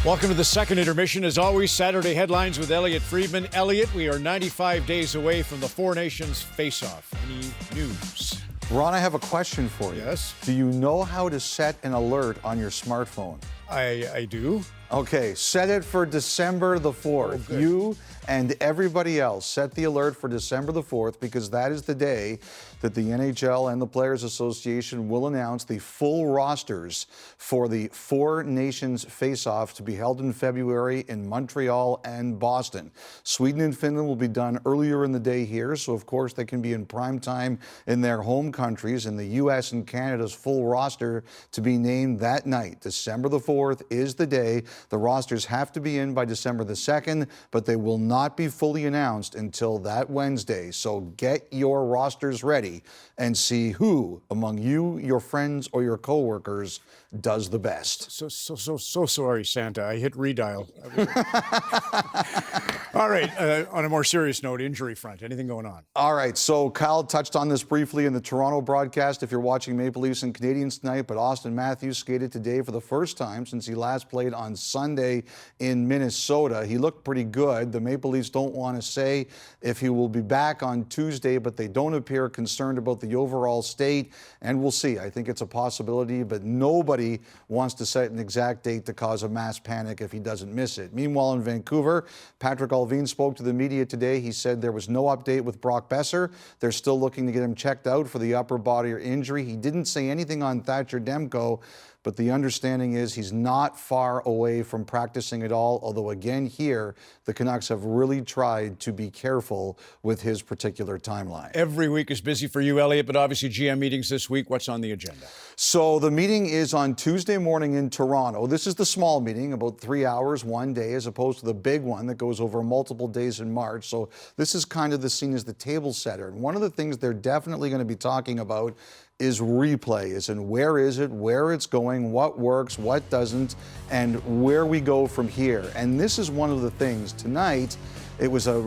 Welcome to the second intermission. As always, Saturday headlines with Elliotte Friedman. Elliotte, we are 95 days away from the Four Nations FaceOff. Any news? Ron, I have a question for you. Yes? Do you know how to set an alert on your smartphone? I do. Okay, set it for December the 4th. Oh, you and everybody else set the alert for December the 4th because that is the day that the NHL and the Players Association will announce the full rosters for the Four Nations Face-Off to be held in February in Montreal and Boston. Sweden and Finland will be done earlier in the day here, so of course they can be in prime time in their home countries, and the U.S. and Canada's full roster to be named that night. December the 4th is the day. The rosters have to be in by December the 2nd, but they will not be fully announced until that Wednesday. So get your rosters ready and see who among you, your friends, or your coworkers does the best. So sorry, Santa. I hit redial. All right, on a more serious note, injury front, anything going on? All right, so Kyle touched on this briefly in the Toronto broadcast if you're watching Maple Leafs and Canadiens tonight, but Auston Matthews skated today for the first time since he last played on Sunday in Minnesota. He looked pretty good. The Maple Leafs don't want to say if he will be back on Tuesday, but they don't appear concerned about the overall state, and we'll see. I think it's a possibility, but nobody wants to set an exact date to cause a mass panic if he doesn't miss it. Meanwhile, in Vancouver, Patrick Allvin spoke to the media today. He said there was no update with Brock Boeser. They're still looking to get him checked out for the upper body or injury. He didn't say anything on Thatcher Demko, but the understanding is he's not far away from practicing at all, although again here, the Canucks have really tried to be careful with his particular timeline. Every week is busy for you, Elliotte, but obviously GM meetings this week. What's on the agenda? So the meeting is on Tuesday morning in Toronto. This is the small meeting, about 3 hours, one day, as opposed to the big one that goes over multiple days in March. So this is kind of the scene as the table setter. And one of the things they're definitely going to be talking about is replay, as in where is it, where it's going, what works, what doesn't, and where we go from here. And this is one of the things. Tonight, it was a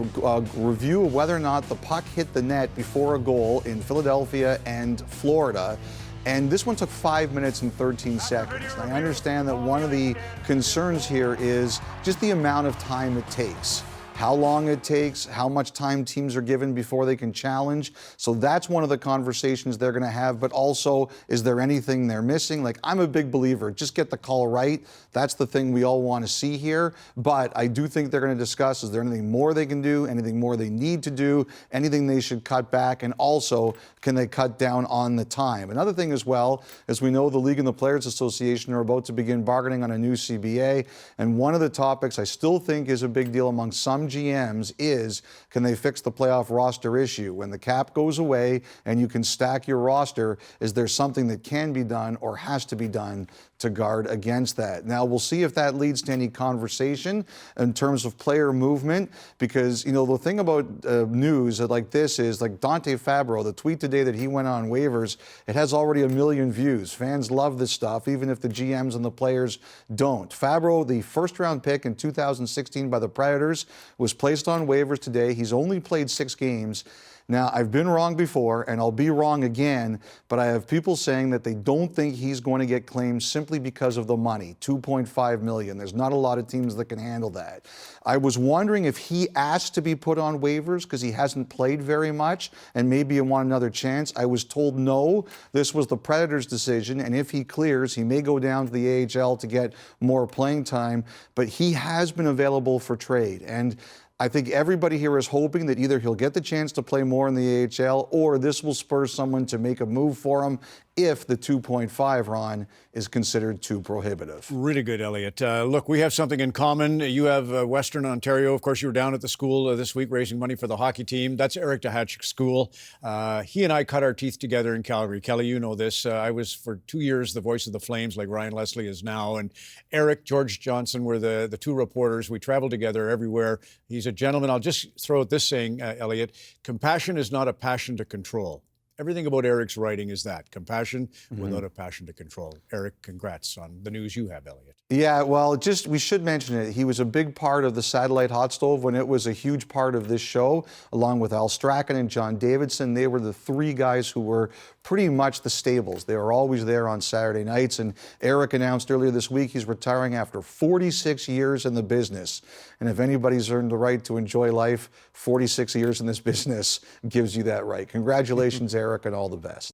review of whether or not the puck hit the net before a goal in Philadelphia and Florida. And this one took 5 minutes and 13 seconds. And I understand that one of the concerns here is just the amount of time it takes. How long it takes, how much time teams are given before they can challenge. So that's one of the conversations they're going to have. But also, is there anything they're missing? Like, I'm a big believer, just get the call right. That's the thing we all want to see here. But I do think they're going to discuss, is there anything more they can do, anything more they need to do, anything they should cut back, and also, can they cut down on the time? Another thing as well, as we know, the League and the Players Association are about to begin bargaining on a new CBA. And one of the topics I still think is a big deal among some GMs is, can they fix the playoff roster issue? When the cap goes away and you can stack your roster, is there something that can be done or has to be done to guard against that? Now, we'll see if that leads to any conversation in terms of player movement, because, you know, the thing about news like this is, like Dante Fabro, the tweet today that he went on waivers, it has already 1 million views. Fans love this stuff, even if the GMs and the players don't. Fabro, the first-round pick in 2016 by the Predators, was placed on waivers today. He's only played 6 games. Now, I've been wrong before, and I'll be wrong again, but I have people saying that they don't think he's going to get claimed simply because of the money, $2.5 million. There's not a lot of teams that can handle that. I was wondering if he asked to be put on waivers because he hasn't played very much and maybe he want another chance. I was told no, this was the Predators' decision, and if he clears, he may go down to the AHL to get more playing time, but he has been available for trade. And I think everybody here is hoping that either he'll get the chance to play more in the AHL or this will spur someone to make a move for him if the 2.5, Ron, is considered too prohibitive. Really good, Elliotte. Look, we have something in common. You have Western Ontario. Of course, you were down at the school this week raising money for the hockey team. That's Eric Duhatschek's school. He and I cut our teeth together in Calgary. Kelly, you know this. I was for 2 years the voice of the Flames, like Ryan Leslie is now. And Eric, George Johnson were the two reporters. We traveled together everywhere. He's a gentleman. I'll just throw out this saying, Elliotte: compassion is not a passion to control. Everything about Eric's writing is that, compassion without a passion to control. Eric, congrats on the news you have, Elliotte. Yeah, well, we should mention it. He was a big part of the Satellite Hot Stove when it was a huge part of this show, along with Al Strachan and John Davidson. They were the 3 guys who were pretty much the stables. They are always there on Saturday nights. And Eric announced earlier this week he's retiring after 46 years in the business. And if anybody's earned the right to enjoy life, 46 years in this business gives you that right. Congratulations, Eric, and all the best.